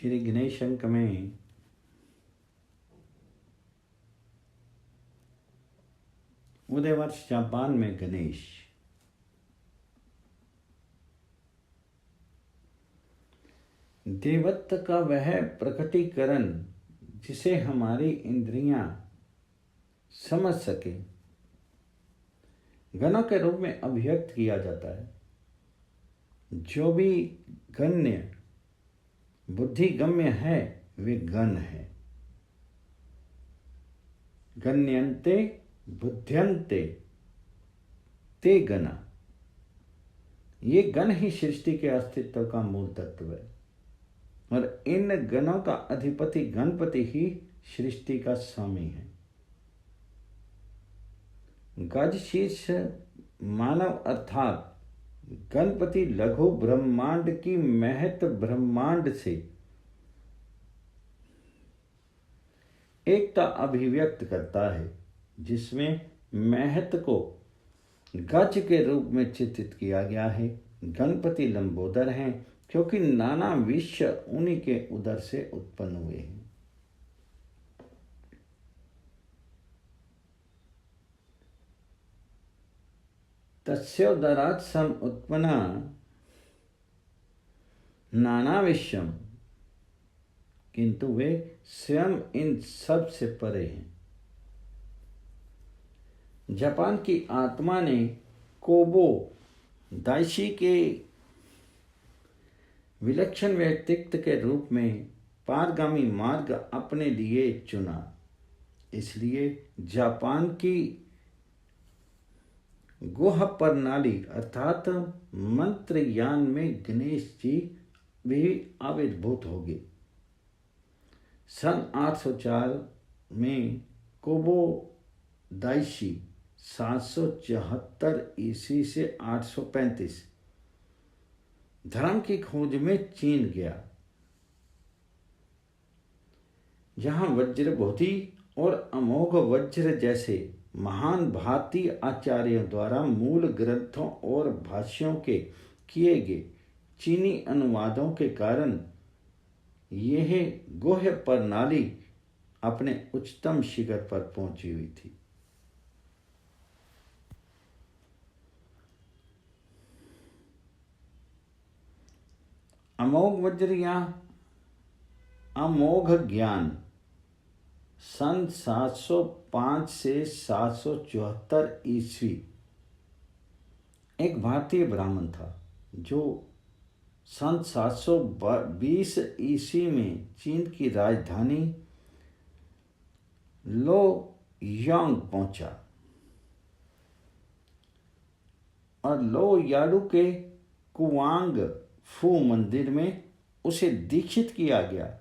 श्री गणेश अंक में उदय वर्ष जापान में गणेश, देवत्व का वह प्रकटीकरण जिसे हमारी इंद्रियां समझ सके, गणों के रूप में अभिव्यक्त किया जाता है। जो भी गण्य बुद्धिगम्य है वे गण है। गण्यन्ते बुद्ध्यन्ते ते गणा। ये गण ही सृष्टि के अस्तित्व का मूल तत्व है और इन गणों का अधिपति गणपति ही सृष्टि का स्वामी है। गज शीर्ष मानव अर्थात गणपति लघु ब्रह्मांड की महत ब्रह्मांड से एकता अभिव्यक्त करता है, जिसमें महत को गज के रूप में चित्रित किया गया है। गणपति लंबोदर हैं क्योंकि नाना विश्व उन्हीं के उदर से उत्पन्न हुए हैं। तस्योदरात् सम उत्पन्ना नाना विश्वम, किंतु वे स्वयं इन सब से परे हैं। जापान की आत्मा ने कोबो दाइशी के विलक्षण व्यक्तित्व के रूप में पारगामी मार्ग अपने लिए चुना। इसलिए जापान की गुह प्रणाली अर्थात मंत्रयान में गणेश जी भी आविर्भूत हो गए। सन 804 में कोबो दाइशी 774 ईस्वी से 835 धर्म की खोज में चीन गया, जहां वज्रबोधि और अमोघ वज्र जैसे महान भारतीय आचार्यों द्वारा मूल ग्रंथों और भाष्यों के किए गए चीनी अनुवादों के कारण यह गुह्य प्रणाली अपने उच्चतम शिखर पर पहुंची हुई थी। अमोघ वज्र या अमोघ ज्ञान सन 705 से 774 ईस्वी एक भारतीय ब्राह्मण था जो सन 720 ईस्वी में चीन की राजधानी लोयांग पहुंचा और लोयाडू के कुआंग फू मंदिर में उसे दीक्षित किया गया।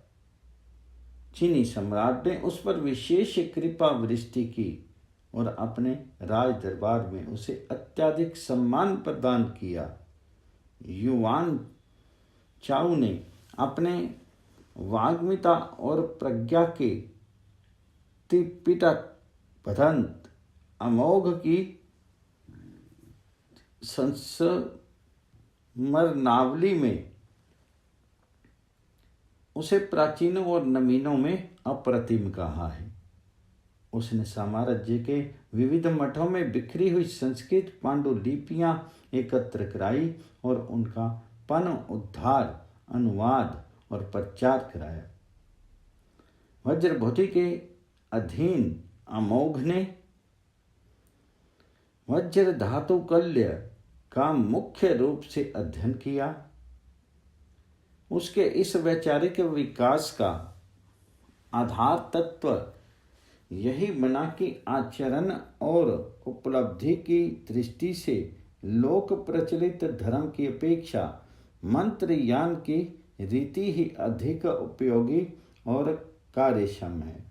चीनी सम्राट ने उस पर विशेष कृपा वृष्टि की और अपने राज दरबार में उसे अत्यधिक सम्मान प्रदान किया। युआन चाउ ने अपने वाग्मिता और प्रज्ञा के त्रिपिटक भदंत अमोघ की संस्मरणावली में उसे प्राचीनों और नवीनों में अप्रतिम कहा है। उसने साम्राज्य के विविध मठों में बिखरी हुई संस्कृत पांडुलिपियां एकत्र कराई और उनका पुनरुद्धार, अनुवाद और प्रचार कराया। वज्रबोधि के अधीन अमोघ ने वज्र धातु कल्य का मुख्य रूप से अध्ययन किया। उसके इस वैचारिक विकास का आधार तत्व यही बना कि आचरण और उपलब्धि की दृष्टि से लोक प्रचलित धर्म की अपेक्षा मंत्रयान की रीति ही अधिक उपयोगी और कार्यक्षम है।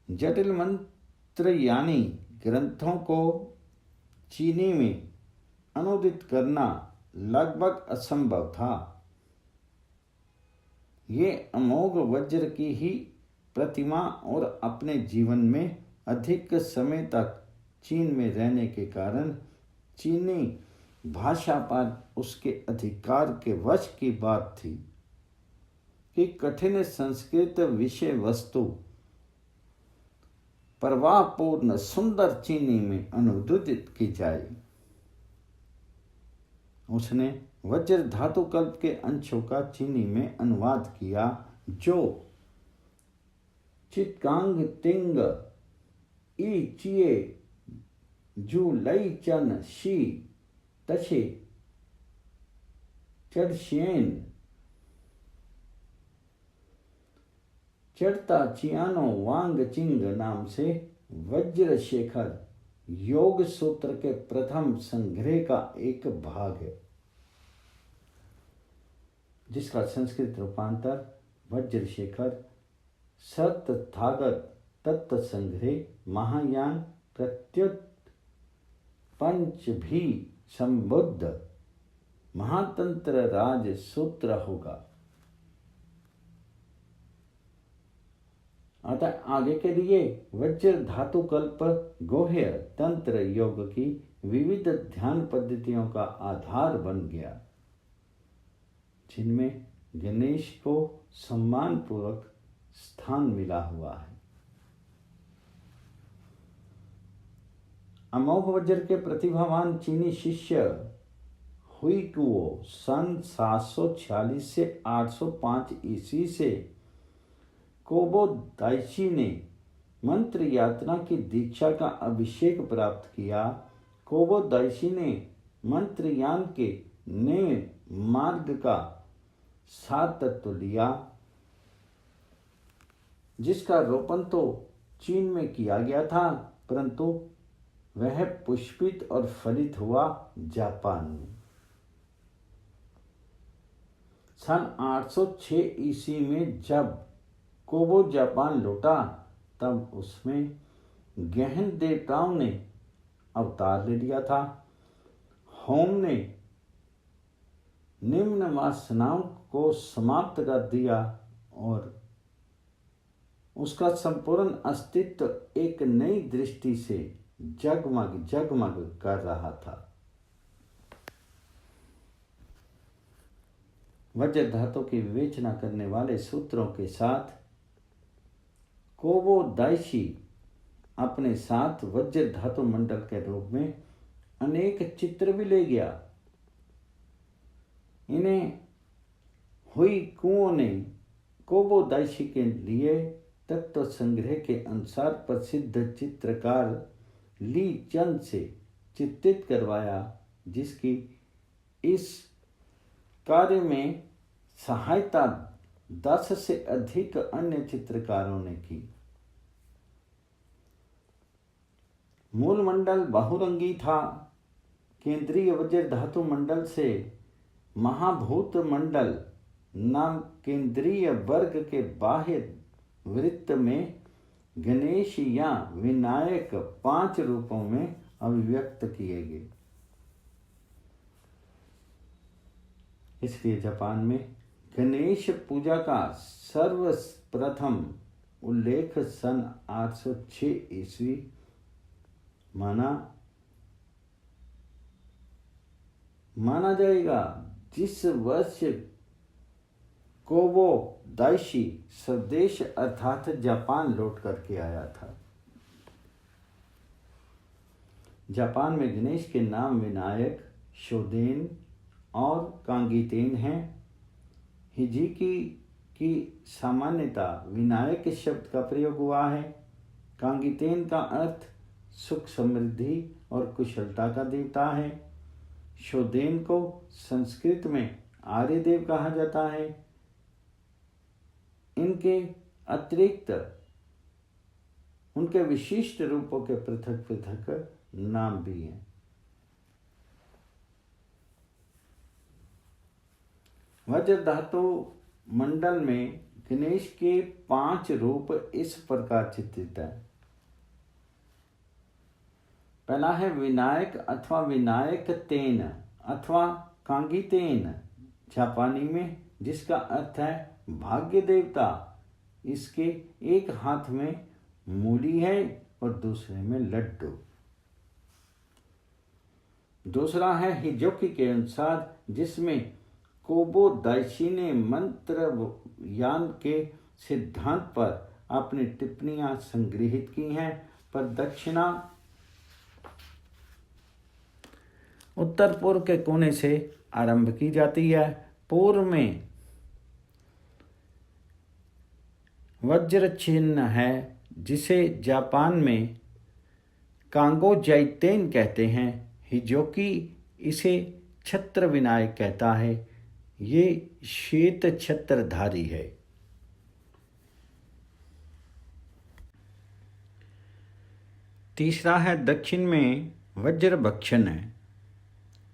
जटिल मंत्रयानी ग्रंथों को चीनी में अनुदित करना लगभग असंभव था। ये अमोघ वज्र की ही प्रतिमा और अपने जीवन में अधिक समय तक चीन में रहने के कारण चीनी भाषा पर उसके अधिकार के वश की बात थी कि कठिन संस्कृत विषय वस्तु प्रवाहपूर्ण सुंदर चीनी में अनुदित की जाए। उसने वज्र धातु कल्प के अंशों का चीनी में अनुवाद किया जो चितकांग तिंग ई चिए जू लई चन शी तछे चढ़शेन चढ़ता चियानो वांग चिंग नाम से वज्र शेखर योग सूत्र के प्रथम संग्रह का एक भाग है, जिसका संस्कृत रूपांतर वज्र शेखर सतथागत तत्व संग्रह महायान प्रत्युत पंच भी संबुद्ध महातंत्र राज सूत्र होगा। अतः आगे के लिए वज्र धातु कल्प गोह्य तंत्र योग की विविध ध्यान पद्धतियों का आधार बन गया, जिनमें गणेश को सम्मान पूर्वक स्थान मिला हुआ है। अमोघ वज्र के प्रतिभावान चीनी शिष्य हुई कुओ सन 746 से 805 ईस्वी से कोबो दाइशी ने मंत्र यात्रा की दीक्षा का अभिषेक प्राप्त किया। कोबो दाइशी ने मंत्रयान के नए मार्ग का सात तत्व लिया, जिसका रोपण तो चीन में किया गया था, परंतु वह पुष्पित और फलित हुआ जापान में। सन 806 ईस्वी में जब कोबो जापान लौटा, तब उसमें गहन देवताओं ने अवतार ले लिया था। होम ने निम्न वासनाओं को समाप्त कर दिया और उसका संपूर्ण अस्तित्व एक नई दृष्टि से जगमग जगमग कर रहा था। वज्र धातु की विवेचना करने वाले सूत्रों के साथ कोबो दाइशी अपने साथ वज्र धातु मंडल के रूप में अनेक चित्र भी ले गया। इन्हें हुई कुओं ने कोबो दाइशी के लिए तत्व संग्रह के अनुसार प्रसिद्ध चित्रकार ली चंद से चित्रित करवाया, जिसकी इस कार्य में सहायता 10 से अधिक अन्य चित्रकारों ने की। मूल मंडल बहुरंगी था। केंद्रीय वज्र धातु मंडल से महाभूत मंडल नाम केंद्रीय वर्ग के बाह्य वृत्त में गणेश या विनायक 5 रूपों में अभिव्यक्त किए गए। इसलिए जापान में गणेश पूजा का सर्वप्रथम उल्लेख सन 806 ईस्वी माना जाएगा, जिस वर्ष कोबो दाइशी स्वदेश अर्थात जापान लौट करके आया था। जापान में गणेश के नाम विनायक, शोदेन और कांगीतेन हैं। हिजिकी की सामान्यता विनायक शब्द का प्रयोग हुआ है। कांगीतेन का अर्थ सुख समृद्धि और कुशलता का देवता है। शोदेन को संस्कृत में आर्यदेव कहा जाता है। इनके अतिरिक्त उनके विशिष्ट रूपों के पृथक पृथक नाम भी हैं। वज्र धातु मंडल में गणेश के 5 रूप इस प्रकार चित्रित है। पहला है विनायक अथवा विनायक तेन अथवा कांगीतेन जापानी में, जिसका अर्थ है भाग्य देवता। इसके एक हाथ में मूली है और दूसरे में लड्डू। दूसरा है हिजोकी के अनुसार, जिसमें कोबो दाइशी ने मंत्र यान के सिद्धांत पर अपनी टिप्पणियां संग्रहित की हैं। पर दक्षिणा उत्तर पूर्व के कोने से आरंभ की जाती है। पूर्व में वज्र चिन्ह है, जिसे जापान में कांगो जाइतेन कहते हैं। हिजोकी इसे छत्र विनायक कहता है। ये श्वेत छत्रधारी है। तीसरा है दक्षिण में वज्र भक्षण है,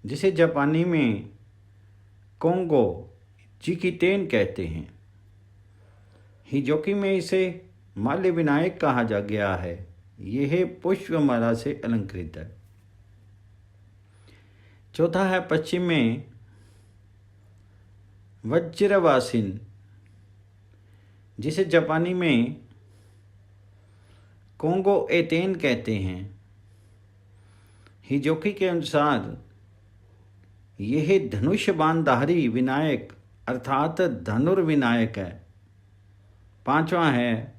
जिसे जापानी में कोंगो जिकितेन कहते हैं। हिजोकी में इसे माल्य विनायक कहा जा गया है। यह पुष्पमाला से अलंकृत है। चौथा है पश्चिम में वज्रवासिन, जिसे जापानी में कोंगो एतेन कहते हैं। हिजोकी के अनुसार यह धनुष बाणधारी विनायक अर्थात धनुर्विनायक है। पांचवा है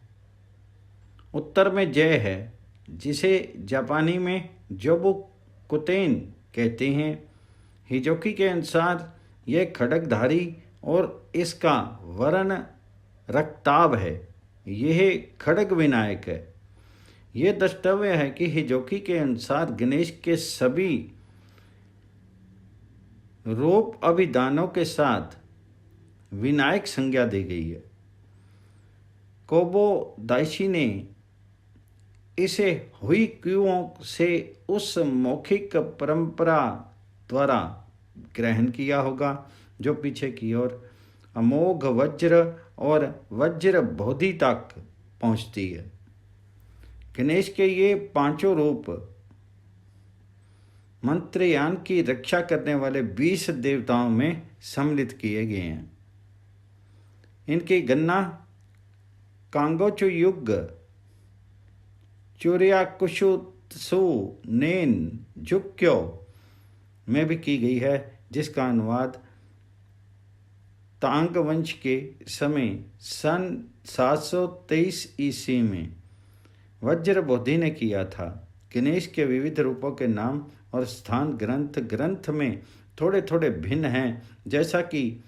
उत्तर में जय है, जिसे जापानी में जोबुकुतेन कहते हैं। हिजोकी के अनुसार यह खड्गधारी और इसका वर्ण रक्ताभ है। यह खड्ग विनायक है। यह द्रष्टव्य है कि हिजोकी के अनुसार गणेश के सभी रूप अभिधानों के साथ विनायक संज्ञा दी गई है। कोबो दाइशी ने इसे हुई क्युओं से उस मौखिक परंपरा द्वारा ग्रहण किया होगा जो पीछे की ओर अमोघ वज्र और वज्र बोधि तक पहुंचती है। गणेश के ये पांचों रूप मंत्रयान की रक्षा करने वाले 20 देवताओं में सम्मिलित किए गए हैं। इनकी गणना कांगोचु युग चुर्याकुशुत्सु नेन जुक्यो में भी की गई है, जिसका अनुवाद तांग वंश के समय सन 723 ईस्वी में वज्र बोधि ने किया था। गणेश के विविध रूपों के नाम और स्थान ग्रंथ में थोड़े थोड़े भिन्न हैं, जैसा कि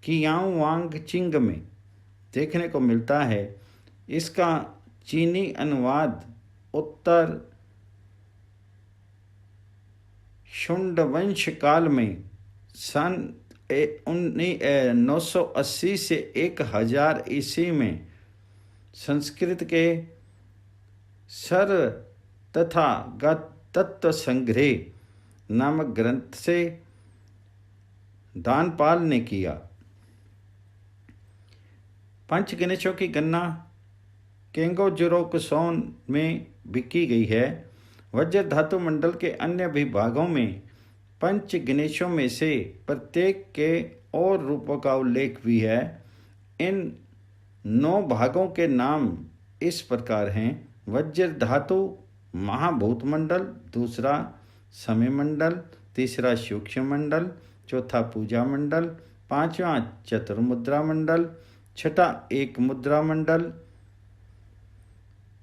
कियाओ वांग चिंग में देखने को मिलता है। इसका चीनी अनुवाद उत्तर शुंड वंश काल में सन 980 से 1000 ईस्वी में संस्कृत के सर तथा तत्व संग्रह नामक ग्रंथ से दानपाल ने किया। पंच गणेशों की गणना केंगोजुरोकुसोन में भी की गई है। वज्र धातु मंडल के अन्य विभागों में पंच गणेशों में से प्रत्येक के और रूपों का उल्लेख भी है। इन 9 भागों के नाम इस प्रकार हैं: वज्र धातु महाभूत मंडल, दूसरा समय मंडल, तीसरा सूक्ष्म मंडल, चौथा पूजा मंडल, पांचवा चतुर्मुद्रा मंडल, छठा एक मुद्रा मंडल,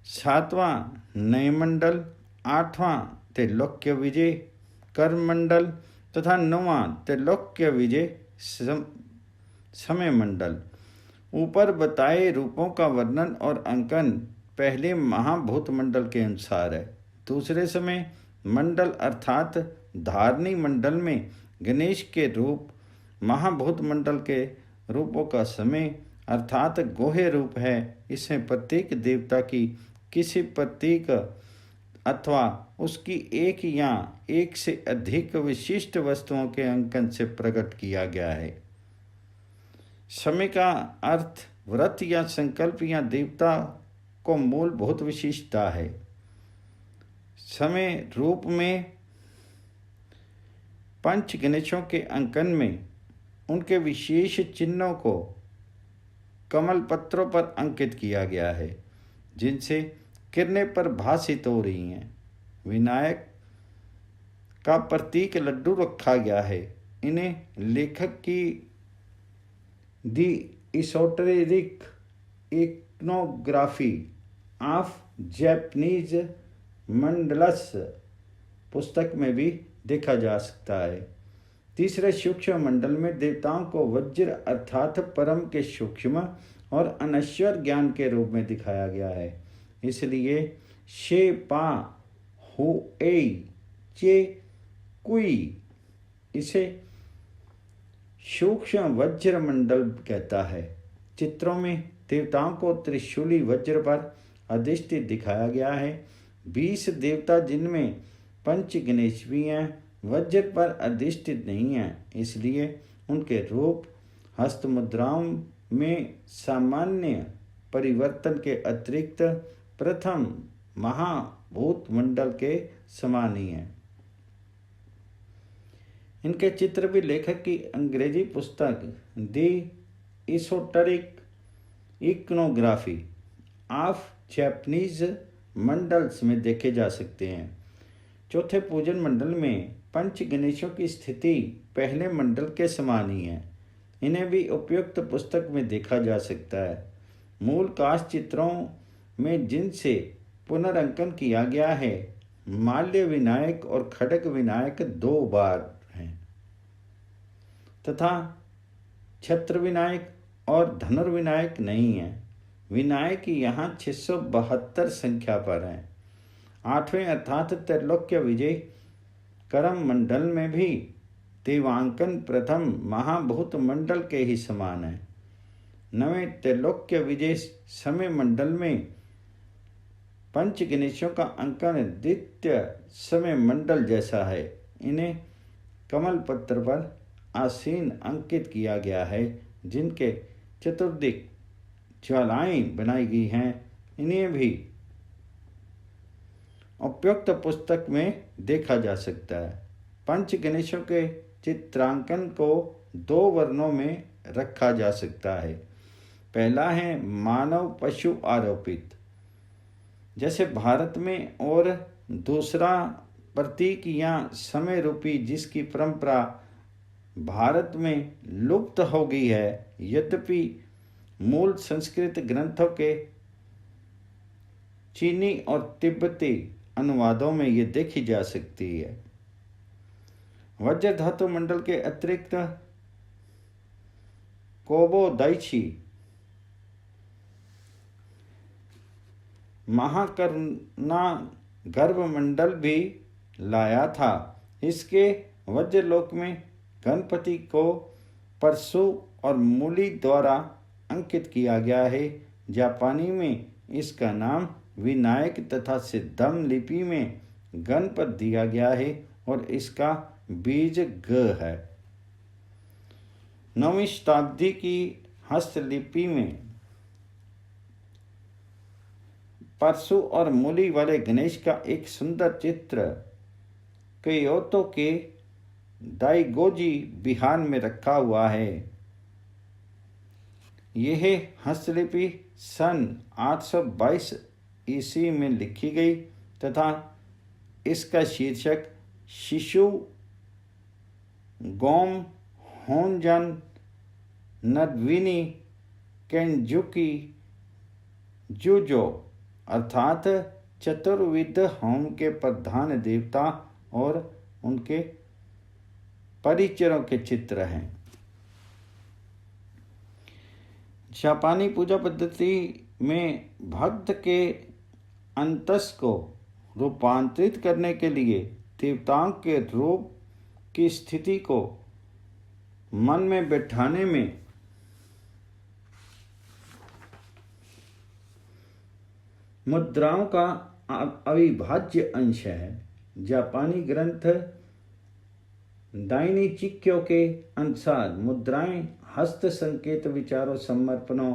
सातवां नय मंडल, आठवां त्रैलोक्य विजय कर्म मंडल तथा नौवां त्रैलोक्य विजय समय मंडल। ऊपर बताए रूपों का वर्णन और अंकन पहले महाभूत मंडल के अनुसार है। दूसरे समय मंडल अर्थात धारणी मंडल में गणेश के रूप, महाभूत मंडल के रूपों का समय अर्थात गोहे रूप है। इसमें प्रत्येक देवता की किसी प्रतीक अथवा उसकी एक या एक से अधिक विशिष्ट वस्तुओं के अंकन से प्रकट किया गया है। समय का अर्थ व्रत या संकल्प या देवता को मूलभूत विशिष्टता है। समय रूप में पंच गणेशों के अंकन में उनके विशेष चिन्हों को कमल पत्रों पर अंकित किया गया है, जिनसे किरणें पर भासित हो रही हैं। विनायक का प्रतीक लड्डू रखा गया है। इन्हें लेखक की दी इसोटेरिक इकोनोग्राफी ऑफ जैपनीज मंडलस पुस्तक में भी देखा जा सकता है। तीसरे सूक्ष्म मंडल में देवताओं को वज्र अर्थात परम के सूक्ष्म और अनश्वर ज्ञान के रूप में दिखाया गया है। इसलिए शे पा हुए चे कुई इसे सूक्ष्म वज्र मंडल कहता है। चित्रों में देवताओं को त्रिशूली वज्र पर अधिष्ठित दिखाया गया है। 20 देवता जिनमें पंच गणेश भी हैं वज्र पर अधिष्ठित नहीं हैं, इसलिए उनके रूप हस्त मुद्राओं में सामान्य परिवर्तन के अतिरिक्त प्रथम महाभूत मंडल के समान ही हैं। इनके चित्र भी लेखक की अंग्रेजी पुस्तक दी इसोटेरिक इकोनोग्राफी ऑफ जैपनीज मंडल्स में देखे जा सकते हैं। चौथे पूजन मंडल में पंच गणेशों की स्थिति पहले मंडल के समान ही है। इन्हें भी उपयुक्त पुस्तक में देखा जा सकता है। मूल काष्ठ चित्रों में जिनसे पुनरंकन किया गया है, माल्य विनायक और खड़ग विनायक 2 बार हैं तथा छत्र विनायक और धनुर्विनायक नहीं है। विनायक यहाँ 672 संख्या पर हैं। 8वें अर्थात त्रैलोक्य विजय करम मंडल में भी देवांकन प्रथम महाभूत मंडल के ही समान है। 9वें त्रैलोक्य विजय समय मंडल में पंच गणेशों का अंकन द्वितीय समय मंडल जैसा है। इन्हें कमल पत्र पर आसीन अंकित किया गया है, जिनके चतुर्दिक ज्वालाएं बनाई गई हैं। इन्हें भी उपयुक्त पुस्तक में देखा जा सकता है। पंच गणेशों के चित्रांकन को 2 वर्णों में रखा जा सकता है। पहला है मानव पशु आरोपित, जैसे भारत में, और दूसरा प्रतीक या समय रूपी, जिसकी परंपरा भारत में लुप्त हो गई है, यद्यपि मूल संस्कृत ग्रंथों के चीनी और तिब्बती अनुवादों में ये देखी जा सकती है। वज्र धातु मंडल के अतिरिक्त कोबोदाइची महाकरुणा गर्भ मंडल भी लाया था। इसके वज्रलोक में गणपति को परशु और मूली द्वारा अंकित किया गया है। जापानी में इसका नाम विनायक तथा सिद्धम लिपि में गणपत दिया गया है और इसका बीज ग है। 9वीं शताब्दी की हस्तलिपि में परशु और मूली वाले गणेश का एक सुंदर चित्र क्योतो के दाइगोजी बिहार में रखा हुआ है। यह हस्तलिपि सन 822 ईस्वी में लिखी गई तथा इसका शीर्षक शिशु गोम होनजन नदविनी केंजुकी जुजो अर्थात चतुर्विध होम के प्रधान देवता और उनके परिचरों के चित्र हैं। जापानी पूजा पद्धति में भक्त के अंतस को रूपांतरित करने के लिए देवताओं के रूप की स्थिति को मन में बैठाने में मुद्राओं का अविभाज्य अंश है। जापानी ग्रंथ दाइनी चिक्यो के अनुसार मुद्राएं हस्त संकेत विचारों, समर्पणों,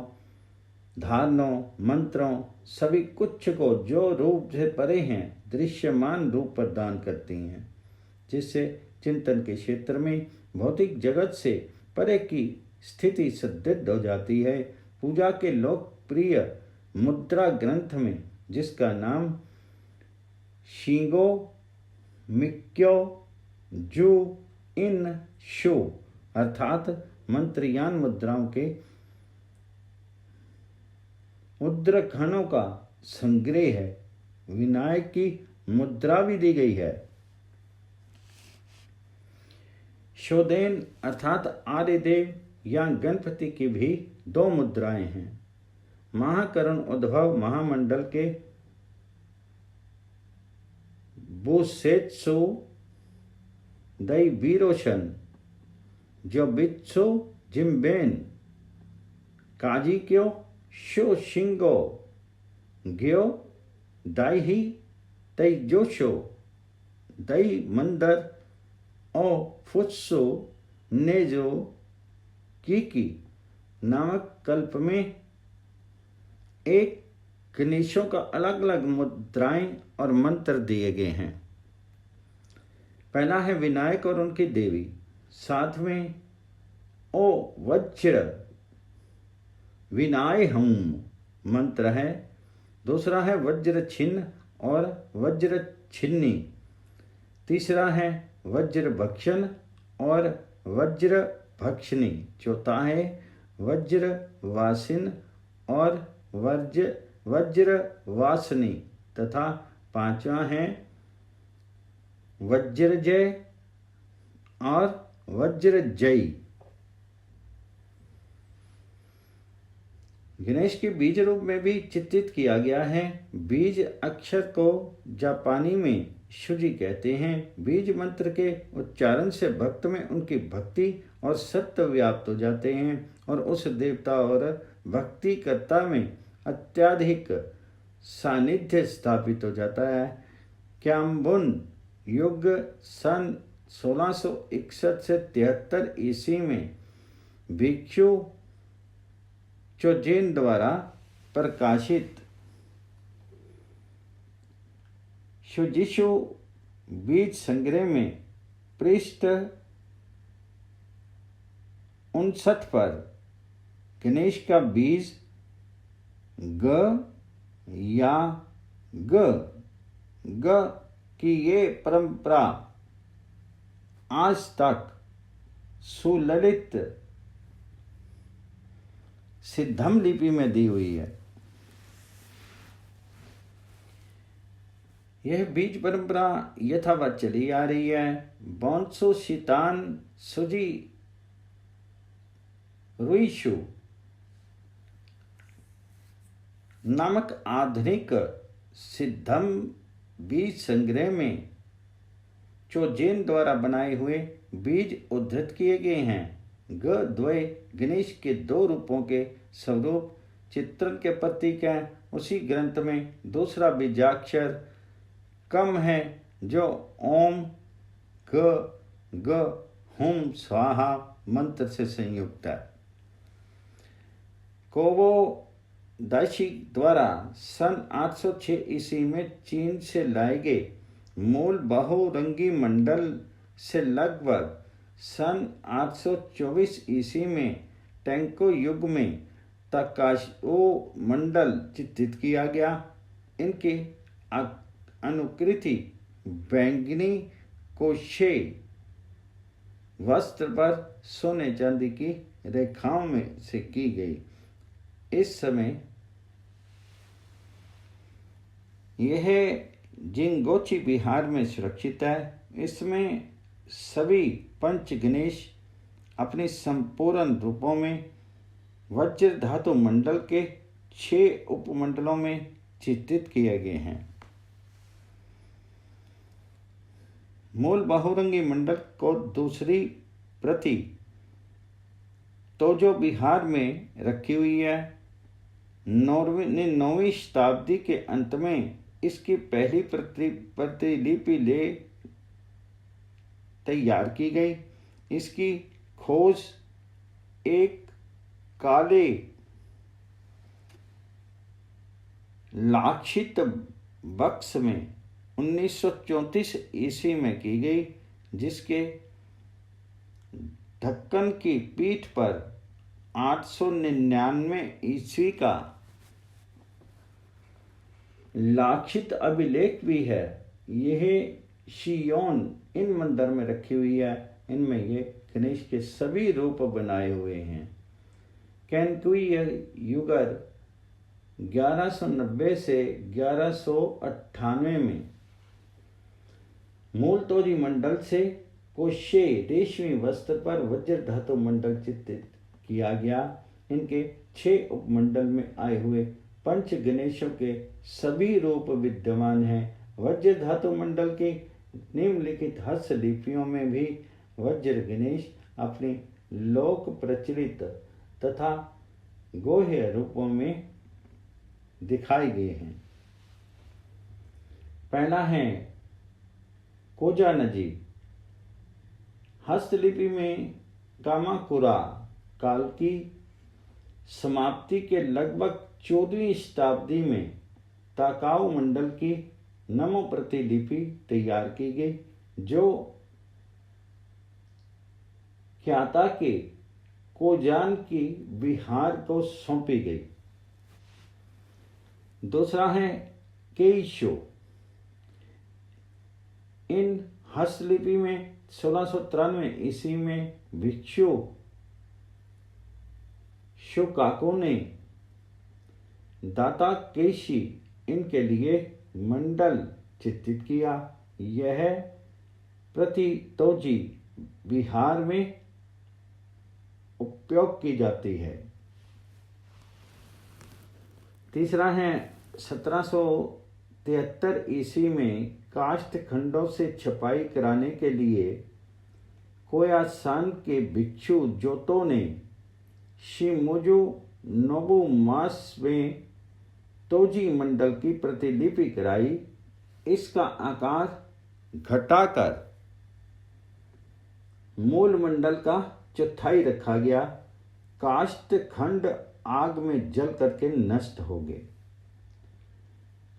धारणों, मंत्रों, सभी कुछ को जो रूप से परे हैं दृश्यमान रूप प्रदान करती हैं, जिससे चिंतन के क्षेत्र में भौतिक जगत से परे की स्थिति सुदृढ़ हो जाती है। पूजा के लोकप्रिय मुद्रा ग्रंथ में, जिसका नाम शिंगो मिक्यो जू इन शो अर्थात मंत्रयान मुद्राओं के मुद्रखणों का संग्रह है। विनायक की मुद्रा भी दी गई है। शोदेन अर्थात आर्यदेव या गणपति की भी 2 मुद्राएं हैं। महाकरण उद्भव महामंडल के बोसेत्सो दई बीरोशन जो बित्सो जिम्बेन काजी क्यो शो शिंगो ग्यो दाई तई जोशो दई मंदर ओ फुत्सो नेजो कीकी नामक कल्प में एक गणेशों का अलग अलग मुद्राएं और मंत्र दिए गए हैं। पहला है विनायक और उनकी देवी, साथ में ओ वज्र विनाय हम मंत्र है। दूसरा है वज्र छिन्न और वज्र छिन्नी। तीसरा है वज्र भक्षण और वज्र भक्षणी। चौथा है वज्र वासिन और वज्र वासनी तथा 5वां है वज्रजय और वज्रजयी। गणेश के बीज रूप में भी चित्रित किया गया है। बीज अक्षर को जापानी में शुजी कहते हैं। बीज मंत्र के उच्चारण से भक्त में उनकी भक्ति और सत्य व्याप्त हो जाते हैं और उस देवता और भक्तिकर्ता में अत्यधिक सानिध्य स्थापित हो जाता है। क्याम्बुन युग सन 1661 से 73 ईस्वी में भिक्षु चोजेन द्वारा प्रकाशित शुजिशु बीज संग्रह में पृष्ठ 59 पर गणेश का बीज ग या ग की ये परंपरा आज तक सुललित सिद्धम लिपि में दी हुई है। यह बीज परंपरा यथावत चली आ रही है। बॉन्सो शितान सुजी रुईशु नामक आधुनिक सिद्धम बीज संग्रह में चोजेन द्वारा बनाए हुए बीज उद्धृत किए गए हैं। ग द्वय गणेश के 2 रूपों के स्वरूप चित्रण के प्रतीक हैं। उसी ग्रंथ में दूसरा बीजाक्षर कम है जो ओम ग हुम स्वाहा मंत्र से संयुक्त है। कोवो दाशी द्वारा सन 806 ईस्वी में चीन से लाए गए मूल बहुरंगी मंडल से लगभग सन 824 ईस्वी में टैंको युग में तकाशो मंडल चित्रित किया गया। इनकी अनुकृति बैंगनी कोशे वस्त्र पर सोने चांदी की रेखाओं में से की गई। इस समय यह जिंगोची बिहार में सुरक्षित है। इसमें सभी पंच गणेश अपने संपूर्ण रूपों में वज्र धातु मंडल के 6 उपमंडलों में चित्रित किए गए हैं। मूल बहुरंगी मंडल को दूसरी प्रति तो जो बिहार में रखी हुई है। 9वीं शताब्दी के अंत में इसकी पहली प्रतिलिपि ले तैयार की गई। इसकी खोज एक काले लाक्षित बक्स में 1934 ईस्वी में की गई, जिसके ढक्कन की पीठ पर 899 ईस्वी का लाक्षित अभिलेख भी है। यह शियोन इन मंदिर में रखी हुई है। इनमें ये गणेश के सभी रूप बनाए हुए हैं। कैनकुई युगर 1190 से 1198 में मूल तोरी मंडल से कोशे रेशमी वस्त्र पर वज्र धातु मंडल चित्रित किया गया। इनके 6 उपमंडल में आए हुए पंच गणेशों के सभी रूप विद्यमान हैं। वज्र धातु मंडल के निम्नलिखित हस्तलिपियों में भी वज्र गणेश अपनी लोक प्रचलित तथा गोह्य रूपों में दिखाए गए हैं। पहला है कोजानजी। हस्तलिपि में कामाकुरा काल की समाप्ति के लगभग 14वीं शताब्दी में ताकाउ मंडल की नमो प्रतिलिपि तैयार की गई, जो ख्याता के कोजान की बिहार को सौंपी गई। दूसरा है केईशो। इन हस्तलिपि में 1693 ईस्वी में भिक्षु शोकाकु ने दाता केशी इनके लिए मंडल चित्रित किया। यह प्रति तोजी बिहार में उपयोग की जाती है। तीसरा है 1773 ईस्वी में काष्ठ खंडों से छपाई कराने के लिए कोयासान के भिक्षु जोतो ने शिमुजु नोबुमास में तोजी मंडल की प्रतिलिपि कराई। इसका आकार घटाकर मूल मंडल का चौथाई रखा गया। काष्ठ खंड आग में जल करके नष्ट हो गए।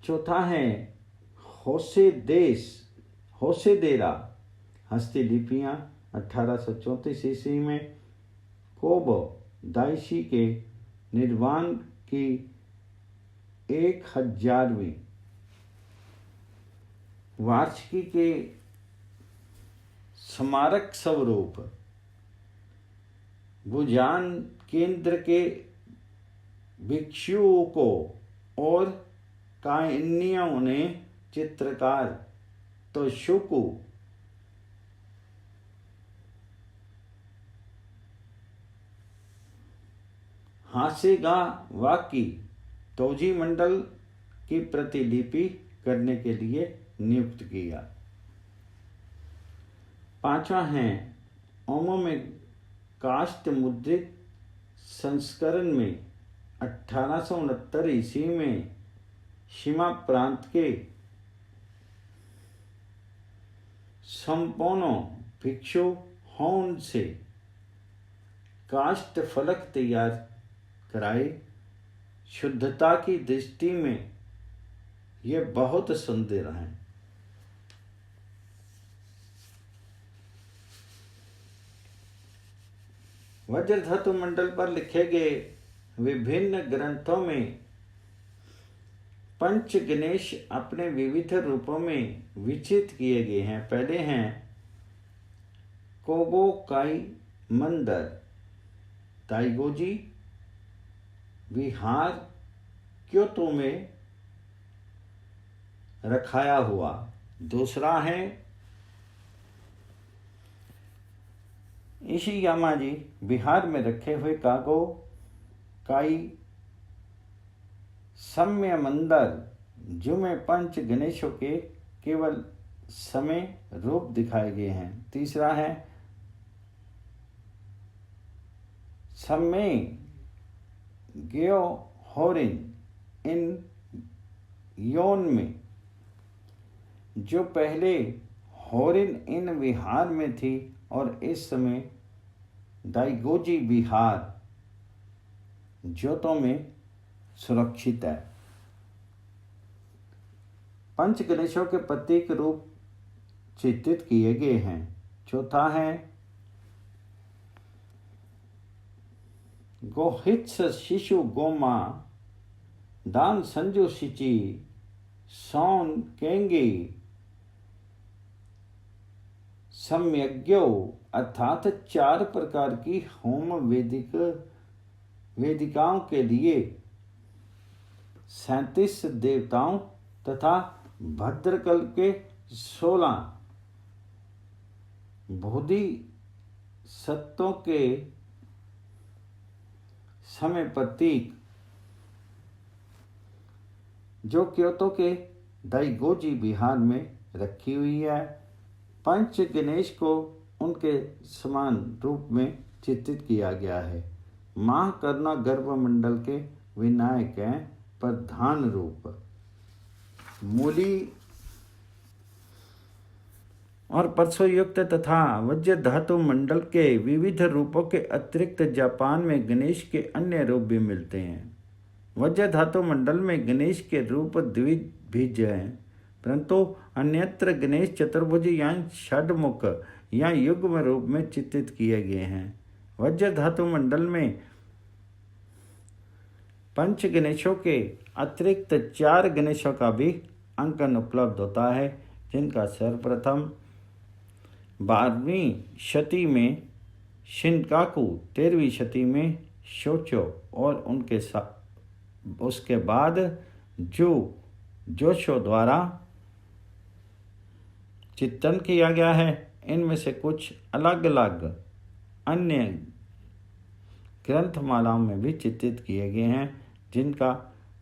चौथा है होसेदेरा। हस्तलिपियां 1834 ईस्वी में कोबो दाइशी के निर्माण की 1000वीं वार्षिकी के स्मारक स्वरूप बुजान केंद्र के भिक्षुओं को और काइनियों ने चित्रकार तोशुकु हासेगावाकी तोजी मंडल की प्रतिलिपि करने के लिए नियुक्त किया। पांचवा है ओमो में काष्ठ मुद्रित संस्करण में 1869 ईस्वी में शिमा प्रांत के संपोनो भिक्षु होन से काष्ठ फलक तैयार कराए। शुद्धता की दृष्टि में ये बहुत सुंदर हैं। वज्र धातु मंडल पर लिखे गए विभिन्न ग्रंथों में पंच गणेश अपने विविध रूपों में विचित किए गए हैं। पहले हैं कोबोकाई मंदिर दाइगोजी बिहार क्योतो में रखाया हुआ। दूसरा है इशियामा जी बिहार में रखे हुए कागो काई सम्य मंदिर जिनमें पंच गणेशों के केवल समय रूप दिखाए गए हैं। तीसरा है समय गेओ होरिन इन योन में, जो पहले होरिन इन बिहार में थी और इस समय दाइगोजी बिहार जोतो में सुरक्षित है। पंच गणेशों के प्रतीक रूप चित्रित किए गए हैं। चौथा है गोहित्स शिशु गोमा दान संजू सिची सौन केंगी सम्यज्ञों अर्थात 4 प्रकार की होम वेदिकाओं के लिए 37 देवताओं तथा भद्रकल्प के 16 बोधिसत्वों के समय प्रतीक जो क्योतो के दाइगोजी बिहार में रखी हुई है। पंच गणेश को उनके समान रूप में चित्रित किया गया है। माह करना गर्भमंडल के विनायक हैं प्रधान रूप। मूली और परसोयुक्त तथा वज्र धातु मंडल के विविध रूपों के अतिरिक्त जापान में गणेश के अन्य रूप भी मिलते हैं। वज्र धातु मंडल में गणेश के रूप द्विभुज हैं, परंतु अन्यत्र गणेश चतुर्भुज या षड्मुख या युग्म रूप में चित्रित किए गए हैं। वज्र धातु मंडल में पंच गणेशों के अतिरिक्त 4 गणेशों का भी अंकन उपलब्ध होता है, जिनका सर्वप्रथम 12वीं शती में शिनकाकू, 13वीं शती में शोचो और उसके बाद जोशो द्वारा चित्रण किया गया है। इनमें से कुछ अलग अलग अन्य ग्रंथमालाओं में भी चित्रित किए गए हैं, जिनका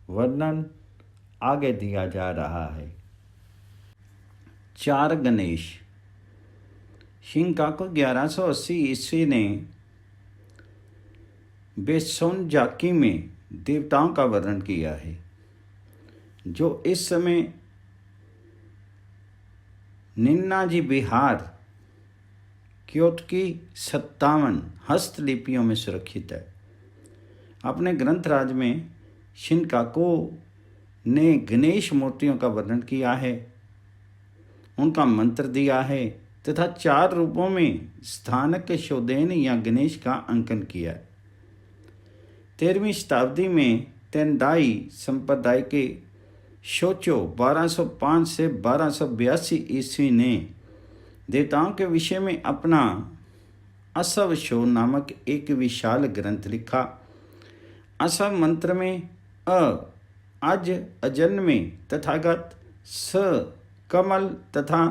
वर्णन आगे दिया जा रहा है। 4 गणेश। शिनकाकू 1180 ईस्वी ने बेसोनजाकी में देवताओं का वर्णन किया है, जो इस समय निन्नाजी बिहार क्योतो की 57 हस्तलिपियों में सुरक्षित है। अपने ग्रंथराज में शिनकाकू ने गणेश मूर्तियों का वर्णन किया है, उनका मंत्र दिया है तथा 4 रूपों में स्थानक शोधेन या गणेश का अंकन किया है। 13वीं शताब्दी में तेंदाई संप्रदाय के शोचो 1205 से 1282 ईस्वी ने देवताओं के विषय में अपना असव शो नामक एक विशाल ग्रंथ लिखा। असव मंत्र में अज अजन्म में तथागत, स कमल तथा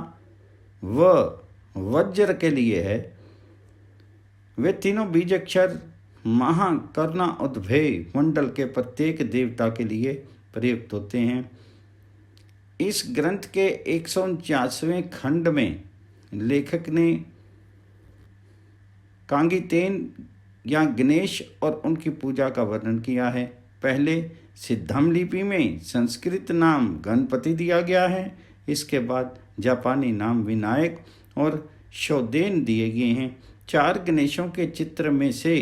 व वज्र के लिए है। वे तीनों बीज अक्षर महा करुणा उद्भय मंडल के प्रत्येक देवता के लिए प्रयुक्त होते हैं। इस ग्रंथ के 149वें खंड में लेखक ने कांगीतेन या गणेश और उनकी पूजा का वर्णन किया है। पहले सिद्धम लिपि में संस्कृत नाम गणपति दिया गया है, इसके बाद जापानी नाम विनायक और शोदेन दिए गए हैं। 4 गणेशों के चित्र में से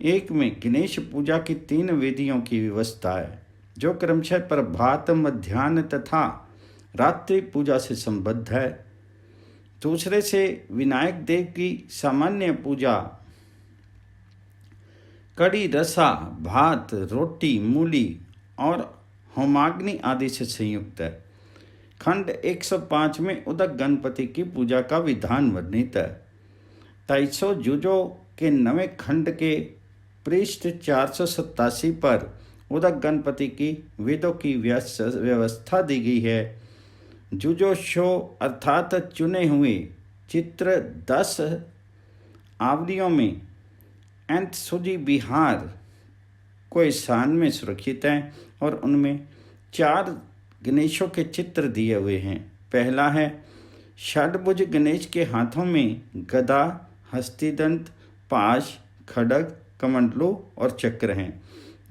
एक में गणेश पूजा की 3 वेदियों की व्यवस्था है, जो क्रमशः प्रभात, मध्याह्न तथा रात्रि पूजा से संबद्ध है। दूसरे से विनायक देव की सामान्य पूजा कड़ी, रसा, भात, रोटी, मूली और होमाग्नि आदि से संयुक्त है। खंड 105 में उदक गणपति की पूजा का विधान वर्णित है। ताइसो जुजो के 9वें खंड के पृष्ठ 487 पर उदक गणपति की वेदों की व्यवस्था दी गई है। जुजो शो अर्थात चुने हुए चित्र 10 आवलियों में एंतसुजी बिहार को स्थान में सुरक्षित हैं और उनमें 4 गणेशों के चित्र दिए हुए हैं। पहला है षड्भुज गणेश के हाथों में गदा, हस्तिदंत, पाश, खड्ग, कमंडलू और चक्र हैं।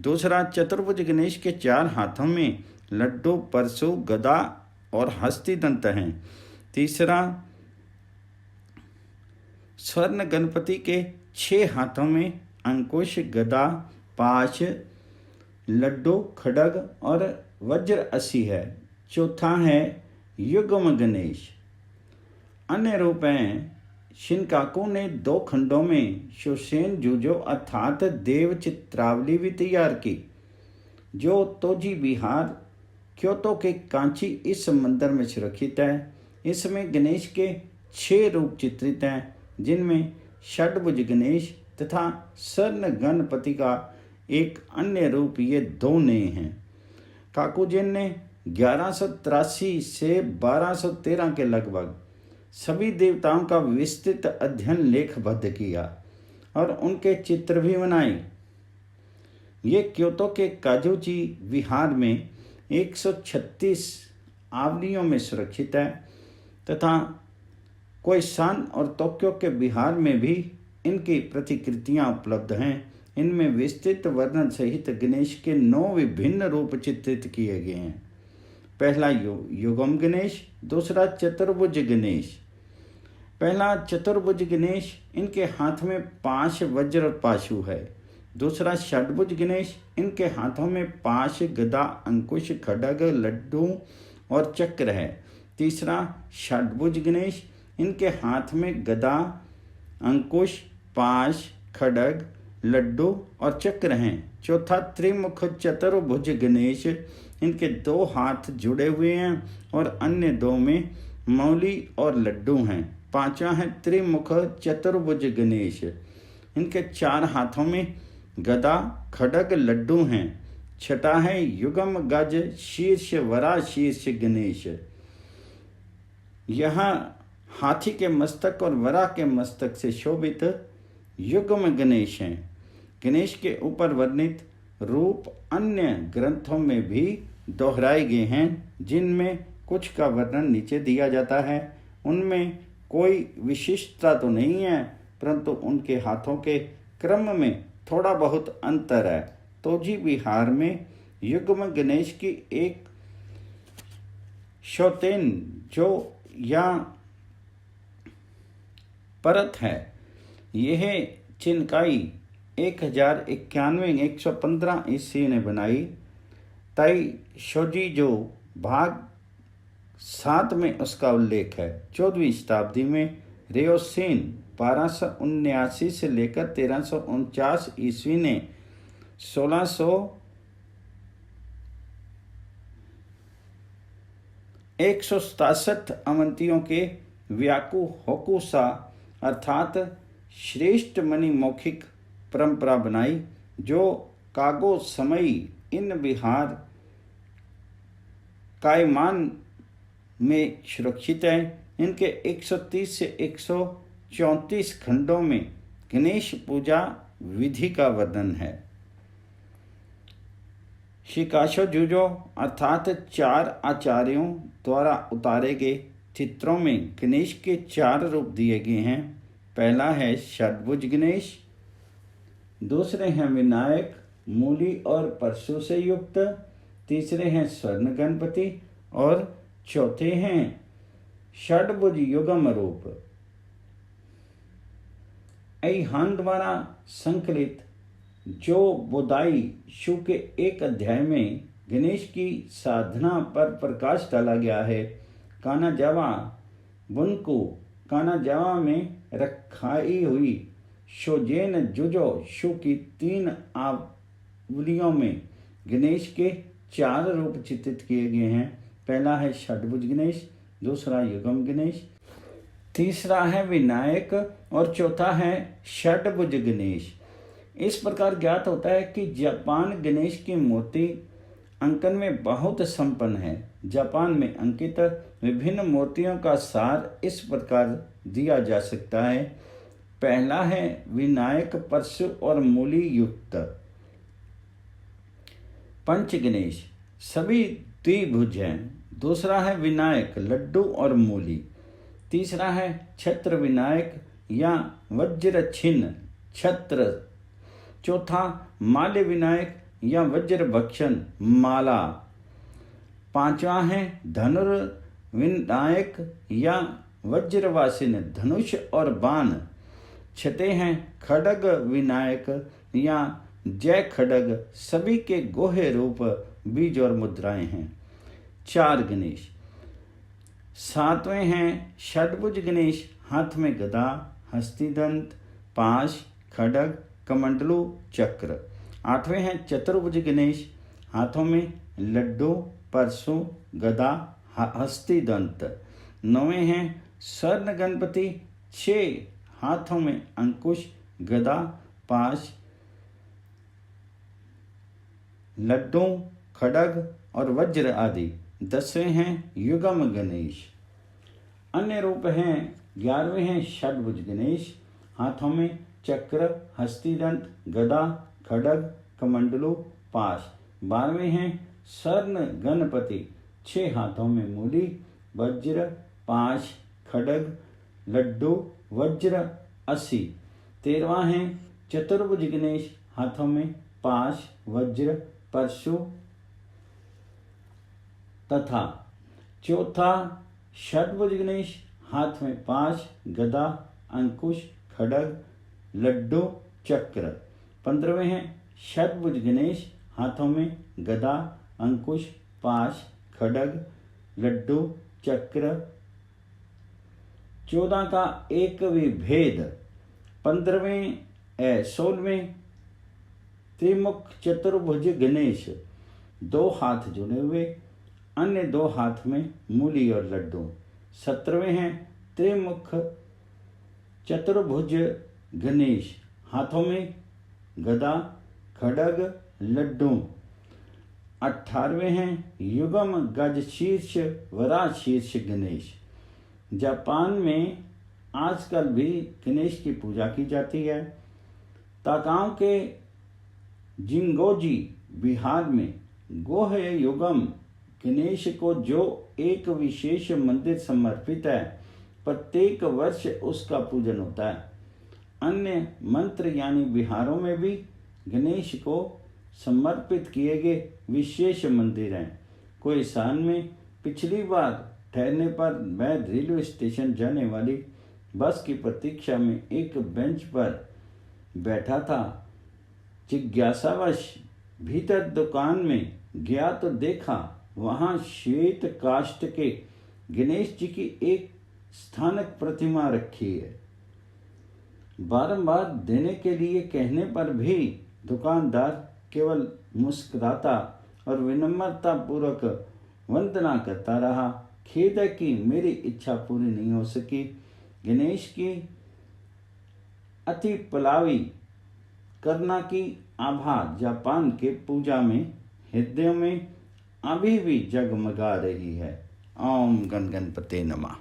दूसरा चतुर्भुज गणेश के 4 हाथों में लड्डू, परशु, गदा और हस्तिदंत हैं। तीसरा स्वर्ण गणपति के 6 हाथों में अंकुश, गदा, पाश, लड्डू, खड्ग और वज्र असी है। चौथा है युग्म गणेश। अन्य रूप हैं शिनकाकू ने 2 खंडों में शोसेन जुजो अर्थात देव चित्रावली भी तैयार की, जो तोजी बिहार क्योतो के कांची इस मंदिर में सुरक्षित है। इसमें गणेश के 6 रूप चित्रित हैं, जिनमें षडभुज गणेश तथा स्वर्ण गणपति का एक अन्य रूप ये 2 नए हैं। काकुजिन ने 1183 से 1213 के लगभग सभी देवताओं का विस्तृत अध्ययन लेखबद्ध किया और उनके चित्र भी बनाए। ये क्योतो के काजुची विहार में 136 आवलियों में सुरक्षित है तथा कोइसान और टोक्यो के बिहार में भी इनकी प्रतिकृतियां उपलब्ध हैं। इनमें विस्तृत वर्णन सहित गणेश के 9 विभिन्न रूप चित्रित किए गए हैं। पहला युगम गणेश, दूसरा चतुर्भुज गणेश। पहला चतुर्भुज गणेश, इनके हाथ में 5 वज्र पाशु है। दूसरा षडभुज गणेश, इनके हाथों में 5 गदा, अंकुश, खड्ग, लड्डू और चक्र है। तीसरा षडभुज गणेश, इनके हाथ में गदा, अंकुश, पाश, खड्ग, लड्डू और चक्र हैं। चौथा त्रिमुख चतुर्भुज गणेश, इनके 2 हाथ जुड़े हुए हैं और अन्य 2 में मौली और लड्डू हैं। पांचवा है त्रिमुख चतुर्भुज गणेश, इनके 4 हाथों में गदा, खड्ग, लड्डू हैं। छठा है युगम गज शीर्ष वरा शीर्ष गणेश। यहाँ हाथी के मस्तक और वरा के मस्तक से शोभित युग्म गणेश हैं। गणेश के ऊपर वर्णित रूप अन्य ग्रंथों में भी दोहराए गए हैं, जिनमें कुछ का वर्णन नीचे दिया जाता है। उनमें कोई विशिष्टता तो नहीं है, परंतु उनके हाथों के क्रम में थोड़ा बहुत अंतर है। तोजी विहार में युग्म गणेश की एक शोतेन जो या परत है, यह चिनकाई 1091-115 ईस्वी ने बनाई। ताई शोजी जो भाग 7 में उसका उल्लेख है। 14वीं शताब्दी में रेओसेन 1279 से लेकर 1349 ईस्वी ने 167 अवंतियों के व्याकु होकुसा अर्थात श्रेष्ठ मणि मौखिक परंपरा बनाई, जो कागो समई इन विहार कायमान में सुरक्षित है। इनके 130 से 134 खंडों में गणेश पूजा विधि का वर्णन है। शिकाशो जुजो अर्थात 4 आचार्यों द्वारा उतारे गए चित्रों में गणेश के 4 रूप दिए गए हैं। पहला है षडभुज गणेश, दूसरे हैं विनायक मूली और परशु से युक्त, तीसरे हैं स्वर्ण गणपति और चौथे हैं षडभुज युगम रूप। ऐहान द्वारा संकलित जो बोधाई शु के एक अध्याय में गणेश की साधना पर प्रकाश डाला गया है। कानाजावा बुनको कानाजावा में रखाई हुई शोजेन जुजो शु की 3 आवलियों में गणेश के 4 रूप चित्रित किए गए हैं। पहला है षडभुज गणेश, दूसरा युगम गणेश, तीसरा है विनायक और चौथा है षडभुज गणेश। इस प्रकार ज्ञात होता है कि जापान गणेश की मूर्ति अंकन में बहुत संपन्न है। जापान में अंकित विभिन्न मूर्तियों का सार इस प्रकार दिया जा सकता है। पहला है विनायक परशु और मूली युक्त। पंच गणेश सभी द्विभुज हैं। दूसरा है विनायक लड्डू और मूली। तीसरा है छत्र विनायक या वज्र छिन्न छत्र। चौथा माल्य विनायक या वज्र भक्षण माला। पांचवा है धनुर विनायक या वज्रवासिन धनुष और बाण। छठे हैं खड्ग विनायक या जय खड्ग, सभी के गोहे रूप बीज और मुद्राएं हैं। 4 गणेश। 7वें हैं षडभुज गणेश, हाथ में गदा, हस्तिदंत, पाश, खड्ग, कमंडलू, चक्र। 8वें हैं चतुर्भुज गणेश, हाथों में लड्डू, परशु, गदा, हस्तिदंत। 9वें हैं स्वर्ण गणपति 6 हाथों में अंकुश, गदा, पाश, लड्डू, खड्ग और वज्र आदि। 10वें हैं युगम गणेश। अन्य रूप हैं 11वें हैं षडभुज गणेश, हाथों में चक्र, हस्तिदंत, गदा, खड्ग, कमंडलू, पाश। 12वें हैं स्वर्ण गणपति, 6 हाथों में मूली, वज्र, पाश, खड्ग, लड्डू, वज्र, असी। 13वां है चतुर्भुज गणेश, हाथों में पाश, वज्र, परशु तथा। 4था षडभुज गणेश, हाथ में पाश, गदा, अंकुश, खड्ग, लड्डू, चक्र। 15वें हैं षडभुज गणेश, हाथों में गदा, अंकुश, पाश, खड्ग, लड्डू, चक्र। 14 का एक विभेद। 16वें त्रिमुख चतुर्भुज गणेश, 2 हाथ जुड़े हुए, अन्य 2 हाथ में मूली और लड्डू। 17वें हैं त्रिमुख चतुर्भुज गणेश, हाथों में गदा, खड्ग, लड्डू। 18वें हैं युगम गज शीर्ष वराह शीर्ष गणेश। जापान में आजकल भी गणेश की पूजा की जाती है। ताकाओ के जिंगोजी बिहार में गोह युगम गणेश को जो एक विशेष मंदिर समर्पित है, प्रत्येक वर्ष उसका पूजन होता है। अन्य मंत्र यानी बिहारों में भी गणेश को समर्पित किए गए विशेष मंदिर हैं। कोई स्थान में पिछली बार ठहरने पर मैं रेलवे स्टेशन जाने वाली बस की प्रतीक्षा में एक बेंच पर बैठा था। जिज्ञासावश भीतर दुकान में गया तो देखा वहां श्वेत काष्ठ के गणेश जी की एक स्थानक प्रतिमा रखी है। बारंबार देने के लिए कहने पर भी दुकानदार केवल मुस्कुराता और विनम्रता पूर्वक वंदना करता रहा। खेद है कि मेरी इच्छा पूरी नहीं हो सकी। गणेश की अति पलावी करना की आभा जापान के पूजा में हृदयों में अभी भी जगमगा रही है। ओम गण गणपते नमः।